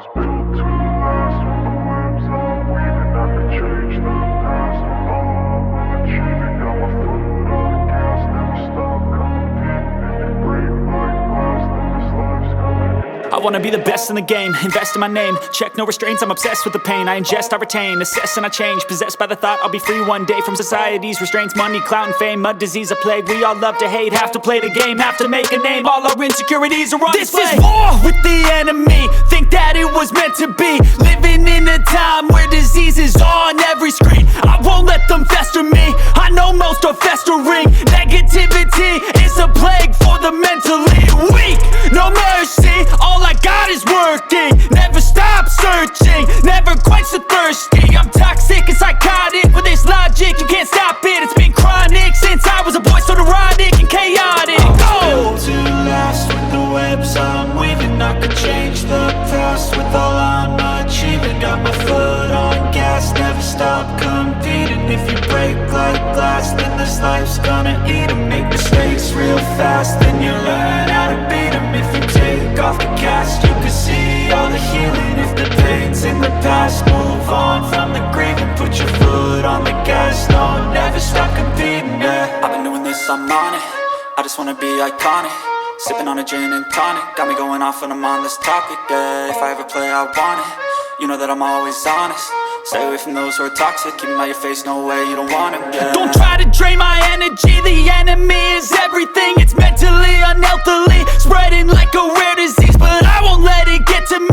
was built to last. With the webs I'm weaving, I could change the past. With all I'm achieving, got my foot on gas. Never stop competing. If you break like glass, then this life's gonna end. I wanna be the best in the game, invest in my name. Check no restraints, I'm obsessed with the pain. I ingest, I retain, assess and I change. Possessed by the thought I'll be free one day from society's restraints. Money, clout and fame, mud, disease, a plague. We all love to hate, have to play the game, have to make a name. All our insecurities are on display. This is war with the enemy, think that it was meant to be. Living in a time where disease is on every screen. I won't let them fester me, I know most are festering. Negativity is a plague for the mentally weak. No mercy, all I got is working. Never stop searching, never quench the thirsty. I'm toxic and psychotic, with this logic you can't stop it. It's been chronic since I was a boy, so neurotic and chaotic. Built to last. With the webs I'm weaving, I could change the past. With all I'm achieving, got my foot on gas. Never stop competing. If you break like glass, then this life's gonna eat 'em. Make mistakes real fast, then you learn how to beat 'em. If you take off the cast, you can see all the healing. If the pain's in the past, move on from the grieving. Put your foot on the gas, no, never stop competing, yeah. I've been doing this, I'm on it. I just wanna be iconic. Sipping on a gin and tonic, got me going off when I'm on this topic, yeah. If I ever play, I want it. You know that I'm always honest. Stay away from those who are toxic. Keep them out your face, no way, you don't want it, yeah. Don't try to drain my energy. The enemy is everything. It's mentally, unhealthily, spreading like a rare disease. But I won't let it get to me.